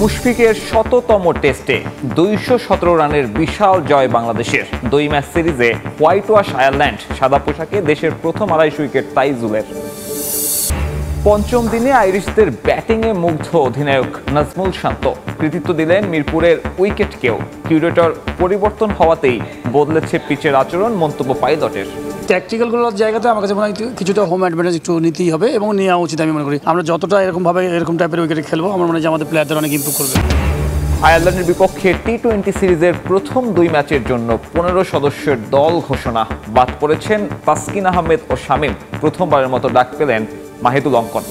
মুশফিকের শততম টেস্টে ২১৭ রানের বিশাল জয় বাংলাদেশের। ২ ম্যাচ সিরিজে হোয়াইট ওয়াশ আয়ারল্যান্ড, সাদা পোশাকে দেশের প্রথম ২৫ উইকেট তাইজুলের। পঞ্চম দিনে আইরিশদের ব্যাটিংয়ে মুগ্ধ অধিনায়ক নাজমুল শান্ত, কৃতিত্ব দিলেন মিরপুরের উইকেটকেও। কিউরেটর পরিবর্তন হওয়াতেই বদলেছে পিচের আচরণ, মন্তব্য পাইলটের। ট্যাকটিক্যালগুলোর জায়গাতে আমার কাছে মনে হয় কিছুটা হোম অ্যাডভান্টেজ একটু নিতেই হবে এবং নেওয়া উচিত। আমি মনে করি আমরা যতটা এরকম টাইপের উইকেটে খেলবো, আমার মনে হয় যে আমাদের প্লেয়ারদের অনেক ইমপ্রুভ করবে। আয়ারল্যান্ডের বিপক্ষে টি-20 সিরিজের প্রথম ২ ম্যাচের জন্য ১৫ সদস্যের দল ঘোষণা। বাদ পড়েছেন তাসকিন আহমেদ ও শামীম। প্রথমবারের মতো ডাক পেলেন মাহিদুল অঙ্কন।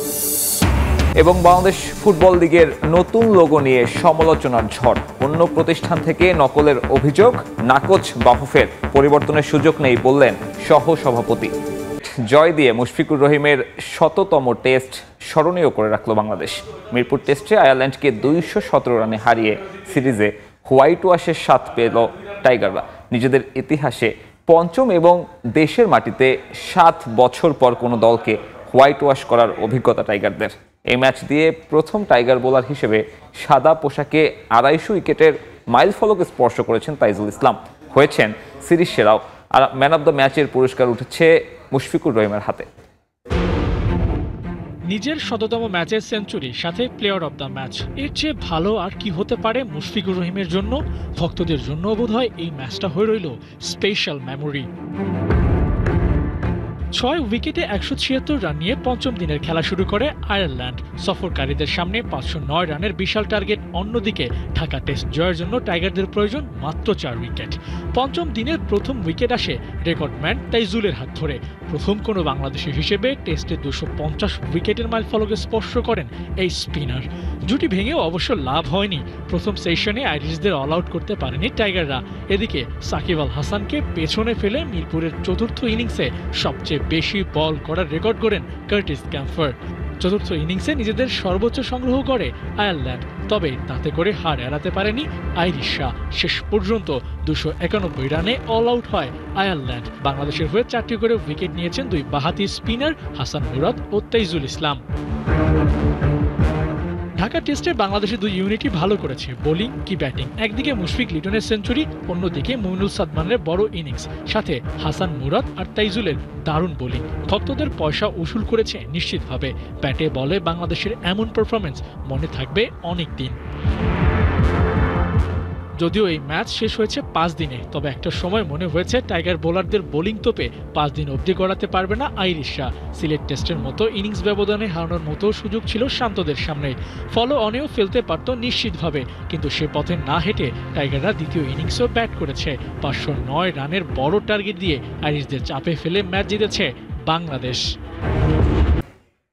এবং বাংলাদেশ ফুটবল লিগের নতুন লোগো নিয়ে সমালোচনার ঝড়। অন্য প্রতিষ্ঠান থেকে নকলের অভিযোগ, নাকচ বাফুফের। পরিবর্তনের সুযোগ নেই বললেন সহ সভাপতি। জয় দিয়ে মুশফিকুর রহিমের শততম টেস্ট স্মরণীয় করে রাখল বাংলাদেশ। মিরপুর টেস্টে আয়ারল্যান্ডকে ২১৭ রানে হারিয়ে সিরিজে হোয়াইট ওয়াশের স্বাদ পেল টাইগাররা। নিজেদের ইতিহাসে পঞ্চম এবং দেশের মাটিতে ৭ বছর পর কোনো দলকে হোয়াইট ওয়াশ করার অভিজ্ঞতা টাইগারদের। এই ম্যাচ দিয়ে প্রথম টাইগার বোলার হিসেবে সাদা পোশাকে ২৫ উইকেটের মাইল ফলক স্পর্শ করেছেন তাইজুল ইসলাম। হয়েছেন সিরিজ সেরাও। আর ম্যান অব দ্য ম্যাচের পুরস্কার উঠেছে মুশফিকুর রহিমের হাতে। নিজের শততম ম্যাচের সেঞ্চুরি, সাথে প্লেয়ার অব দ্য ম্যাচ। এর চেয়ে ভালো আর কি হতে পারে মুশফিকুর রহিমের জন্য? ভক্তদের জন্য বোধহয় এই ম্যাচটা হয়ে রইল স্পেশাল মেমোরি। ৬ উইকেটে ১৭৬ রান নিয়ে পঞ্চম দিনের খেলা শুরু করে আয়ারল্যান্ড। সফরকারীদের সামনে ৫০৯ রানের বিশাল টার্গেট। অন্যদিকে ঢাকা টেস্ট জয়ের জন্য টাইগারদের প্রয়োজন মাত্র ৪ উইকেট। পঞ্চম দিনের প্রথম উইকেট আসে রেকর্ডম্যান তাইজুলের হাত ধরে। প্রথম কোনো বাংলাদেশি হিসেবে টেস্টে ২৫০ উইকেটের মাইল ফলকে স্পর্শ করেন এই স্পিনার। জুটি ভেঙেও অবশ্য লাভ হয়নি। প্রথম সেশনে আইরিশদের অল আউট করতে পারেনি টাইগাররা। এদিকে সাকিব আল হাসানকে পেছনে ফেলে মিরপুরের চতুর্থ ইনিংসে সবচেয়ে বেশি বল করার রেকর্ড করেন কার্টিস ক্যাম্পার। চতুর্থ ইনিংসে নিজেদের সর্বোচ্চ সংগ্রহ করে আয়ারল্যান্ড, তবে তাতে করে হার এড়াতে পারেনি আইরিশরা। শেষ পর্যন্ত ২৯১ রানে অল আউট হয় আয়ারল্যান্ড। বাংলাদেশের হয়ে ৪টি করে উইকেট নিয়েছেন ২ বাঁহাতি স্পিনার হাসান মুরাদ ও তাইজুল ইসলাম। ঢাকা টেস্টে বাংলাদেশের ২ ইউনিটই ভালো করেছে, বোলিং কি ব্যাটিং। একদিকে মুশফিক লিটনের সেঞ্চুরি, অন্যদিকে মইনুল সাদমানের বড় ইনিংস, সাথে হাসান মুরাদ আর তাইজুলের দারুণ বোলিং। ভক্তদের পয়সা উসুল করেছে নিশ্চিতভাবে। ব্যাটে বলে বাংলাদেশের এমন পারফরমেন্স মনে থাকবে অনেক দিন। যদিও এই ম্যাচ শেষ হয়েছে ৫ দিনে, তবে একটা সময় মনে হয়েছে টাইগার বোলারদের বোলিং তোপে ৫ দিন অবধি গড়াতে পারবে না আইরিশরা। সিলেট টেস্টের মতো ইনিংস ব্যবধানে হারানোর মতো সুযোগ ছিল শান্তদের সামনে। ফলো অনেও ফেলতে পারত নিশ্চিতভাবে, কিন্তু সে পথে না হেঁটে টাইগাররা দ্বিতীয় ইনিংসেও ব্যাট করেছে। ৫০৯ রানের বড় টার্গেট দিয়ে আইরিশদের চাপে ফেলে ম্যাচ জিতেছে বাংলাদেশ।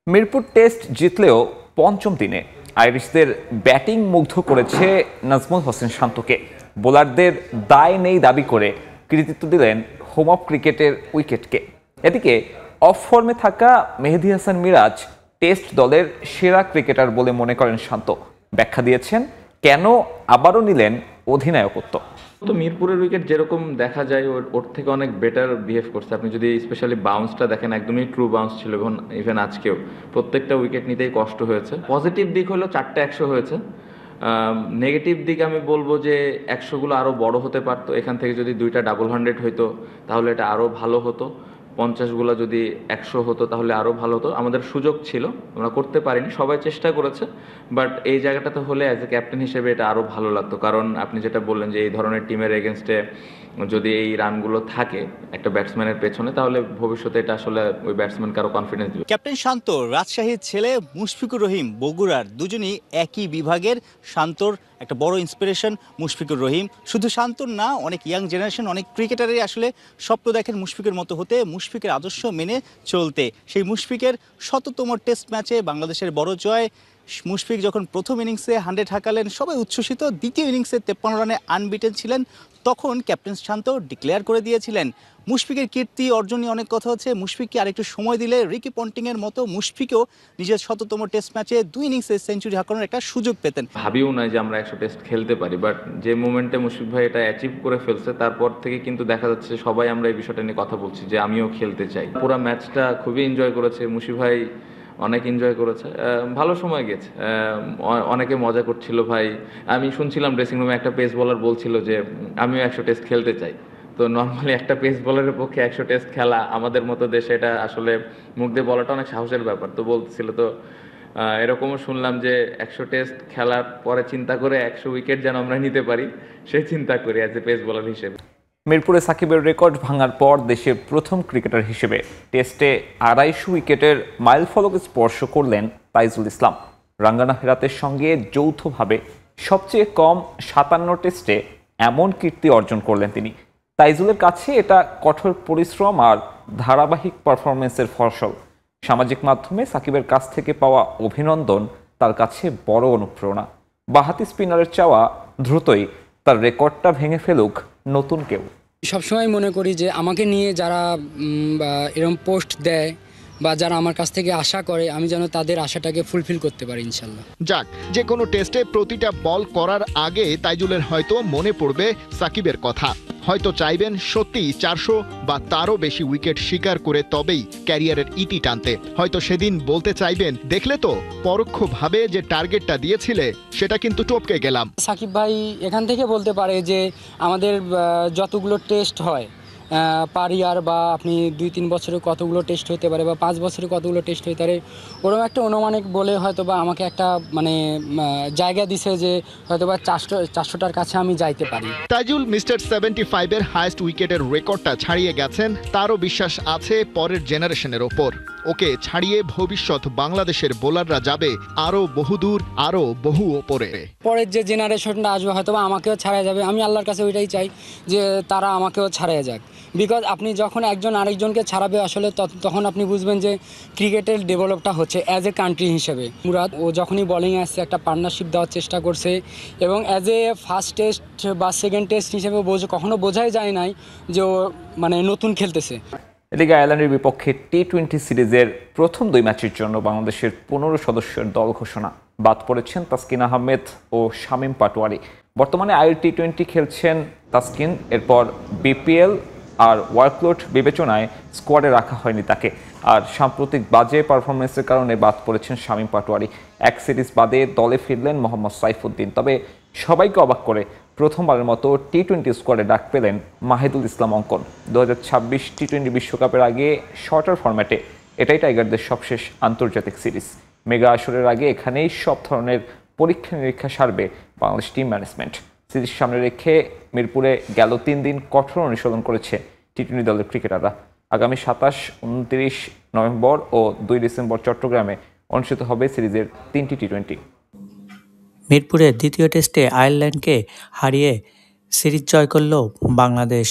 মিরপুর টেস্ট জিতলেও পঞ্চম দিনে আইরিশদের ব্যাটিং মুগ্ধ করেছে নাজমুল হোসেন শান্তকে। বোলারদের দায় নেই দাবি করে কৃতিত্ব দিলেন হোম অফ ক্রিকেটের উইকেটকে। এদিকে অফ ফর্মে থাকা মেহেদী হাসান মিরাজ টেস্ট দলের সেরা ক্রিকেটার বলে মনে করেন শান্ত। ব্যাখ্যা দিয়েছেন কেন আবারও নিলেন অধিনায়কত্ব। তো মিরপুরের উইকেট যেরকম দেখা যায় ওর থেকে অনেক বেটার বিহেভ করছে। আপনি যদি স্পেশালি বাউন্সটা দেখেন, একদমই ট্রু বাউন্স ছিল। ইভেন আজকেও প্রত্যেকটা উইকেট নিতেই কষ্ট হয়েছে। পজিটিভ দিক হলো 4টে 100 হয়েছে। নেগেটিভ দিক আমি বলবো যে 100গুলো আরও বড় হতে পারতো। এখান থেকে যদি 2টা ডাবল 100 হইতো তাহলে এটা আরও ভালো হতো। 50গুলো যদি 100 হতো তাহলে আরও ভালো হতো। আমাদের সুযোগ ছিল, আমরা করতে পারিনি। সবাই চেষ্টা করেছে, বাট এই জায়গাটাতে হলে অ্যাজ এ ক্যাপ্টেন হিসেবে এটা আরও ভালো লাগতো। কারণ আপনি যেটা বললেন যে এই ধরনের টিমের এগেনস্টে যদি এই রানগুলো থাকে একটা ব্যাটসম্যানের পেছনে, তাহলে ভবিষ্যতে এটা আসলে ওই ব্যাটসম্যানকে আরও কনফিডেন্স দিবে। ক্যাপ্টেন শান্ত রাজশাহীর ছেলে, মুশফিকুর রহিম বগুড়ার, দুজনই একই বিভাগের। শান্তর একটা বড় ইন্সপিরেশন মুশফিকুর রহিম। শুধু শান্তর না, অনেক ইয়াং জেনারেশন, অনেক ক্রিকেটারই আসলে স্বপ্ন দেখেন মুশফিকের মতো হতে, মুশফিকের আদর্শ মেনে চলতে। সেই মুশফিকের শততম টেস্ট ম্যাচে বাংলাদেশের বড় জয়। মুশফিক যখন প্রথম ইনিংসে 100 হাঁকালেন সবাই উচ্ছ্বসিত। দ্বিতীয় ইনিংসে 53 রানে আনবিটেন ছিলেন। তখন ক্যাপ্টেন শান্ত ডিক্লেয়ার করে দিয়েছিলেন মুশফিকের কীর্তি অর্জন নিয়ে অনেক কথা হচ্ছে। মুশফিককে আরেকটু সময় দিলে রিকি পন্টিংয়ের মতো মুশফিকও নিজের শততম টেস্ট ম্যাচে 2 ইনিংসে সেঞ্চুরি হাঁকানোর একটা সুযোগ পেতেন। ভাবিও নয় যে আমরা 100 টেস্ট খেলতে পারি, বাট যে মোমেন্টে মুশফিক ভাই এটা অ্যাচিভ করে ফেলছে তারপর থেকে কিন্তু দেখা যাচ্ছে সবাই আমরা এই বিষয়টা নিয়ে কথা বলছি যে আমিও খেলতে চাই। পুরো ম্যাচটা খুবই এনজয় করেছে। মুশফিক ভাই অনেক এনজয় করেছে, ভালো সময় গেছে। অনেকে মজা করছিল ভাই, আমি শুনছিলাম ড্রেসিং রুমে একটা পেস বোলার বলছিল যে আমিও 100 টেস্ট খেলতে চাই। তো নর্মালি একটা পেস বোলারের পক্ষে 100 টেস্ট খেলা আমাদের মতো দেশে এটা আসলে মুখ দিয়ে বলাটা অনেক সাহসের ব্যাপার। তো বলছিল, তো এরকমও শুনলাম যে 100 টেস্ট খেলার পরে চিন্তা করে 100 উইকেট যেন আমরা নিতে পারি সেই চিন্তা করি অ্যাজ এ পেস বোলার হিসেবে। মিরপুরে সাকিবের রেকর্ড ভাঙার পর দেশের প্রথম ক্রিকেটার হিসেবে টেস্টে 250 উইকেটের মাইলফলক স্পর্শ করলেন তাইজুল ইসলাম। রাঙ্গানা হেরাতের সঙ্গে যৌথভাবে সবচেয়ে কম 57 টেস্টে এমন কীর্তি অর্জন করলেন তিনি। তাইজুলের কাছে এটা কঠোর পরিশ্রম আর ধারাবাহিক পারফরমেন্সের ফসল। সামাজিক মাধ্যমে সাকিবের কাছ থেকে পাওয়া অভিনন্দন তার কাছে বড় অনুপ্রেরণা। বাঁহাতি স্পিনারের চাওয়া দ্রুতই তার রেকর্ডটা ভেঙে ফেলুক নতুন কেউ। সবসময় মনে করি যে আমাকে নিয়ে যারা এরকম পোস্ট দেয় বা যারা আমার কাছ থেকে আশা করে, আমি যেন তাদের আশাটাকে ফুলফিল করতে পারি ইনশাল্লাহ। যাক, যে কোনো টেস্টে প্রতিটা বল করার আগে তাইজুলের হয়তো মনে পড়বে সাকিবের কথা। হয়তো চাইবেন সত্যি 400 বা তারও বেশি উইকেট শিকার করে তবেই ক্যারিয়ারের ইতি টানতে। হয়তো সেদিন বলতে চাইবেন, দেখলে তো পরোক্ষভাবে যে টার্গেটটা দিয়েছিলে সেটা কিন্তু টপকে গেলাম। সাকিব ভাই এখান থেকে বলতে পারে যে আমাদের যতগুলো টেস্ট হয় পার ইয়ার, বা আপনি 2-3 বছরে কতগুলো টেস্ট হতে পারে বা 5 বছরে কতগুলো টেস্ট হতে পারে, ওরকম একটা অনুমানিক বলে হয়তো বা আমাকে একটা মানে জায়গা দিছে যে হয়তো বা 400টার কাছে আমি যাইতে পারি। তাইজুল মিস্টার 75-এর হাইয়েস্ট উইকেটের রেকর্ডটা ছাড়িয়ে গেছেন। তারও বিশ্বাস আছে পরের জেনারেশনের ওপর। ওকে ছাড়িয়ে ভবিষ্যৎ বাংলাদেশের বোলাররা যাবে আরও বহুদূর, আরও বহু ওপরে। পরের যে জেনারেশনটা আসবে হয়তো বা আমাকেও ছাড়াই যাবে। আমি আল্লাহর কাছে ওইটাই চাই যে তারা আমাকেও ছাড়াই যাক। বিকজ আপনি যখন একজন আরেকজনকে ছাড়াবে আসলে তখন আপনি বুঝবেন যে ক্রিকেটের ডেভেলপটা হচ্ছে অ্যাজ এ কান্ট্রি হিসেবে। মুরাদ ও যখনই বোলিংয়ে আসছে একটা পার্টনারশিপ দেওয়ার চেষ্টা করছে, এবং অ্যাজ এ ফার্স্ট টেস্ট বা সেকেন্ড টেস্ট হিসেবে কখনো বোঝাই যায় নাই যে ও মানে নতুন খেলতেছে। এদিকে আয়ারল্যান্ডের বিপক্ষে টি-20 সিরিজের প্রথম 2 ম্যাচের জন্য বাংলাদেশের 15 সদস্যের দল ঘোষণা। বাদ পড়েছেন তাসকিন আহমেদ ও শামীম পাটোয়ারি। বর্তমানে আইএল টি-20 খেলছেন তাসকিন। এরপর বিপিএল আর ওয়ার্কলোড বিবেচনায় স্কোয়াডে রাখা হয়নি তাকে। আর সাম্প্রতিক বাজে পারফরমেন্সের কারণে বাদ পড়েছেন শামীম পাটোয়ারি। এক সিরিজ বাদে দলে ফিরলেন মোহাম্মদ সাইফুদ্দিন। তবে সবাইকে অবাক করে প্রথমবারের মতো টি-20 স্কোয়াডে ডাক পেলেন মাহিদুল ইসলাম অঙ্কন। 2026 টি-20 বিশ্বকাপের আগে শর্টার ফরম্যাটে এটাই টাইগারদের সবশেষ আন্তর্জাতিক সিরিজ। মেগা আসরের আগে এখানেই সব ধরনের পরীক্ষা নিরীক্ষা সারবে বাংলাদেশ টিম ম্যানেজমেন্ট। সিরিজ সামনে রেখে মিরপুরে গেল 3 দিন কঠোর অনুশীলন করেছে টি-20 দলের ক্রিকেটাররা। আগামী 27, 29 নভেম্বর ও 2 ডিসেম্বর চট্টগ্রামে অনুষ্ঠিত হবে সিরিজের 3টি টি-20। মিরপুরে দ্বিতীয় টেস্টে আয়ারল্যান্ডকে হারিয়ে সিরিজ জয় করল বাংলাদেশ।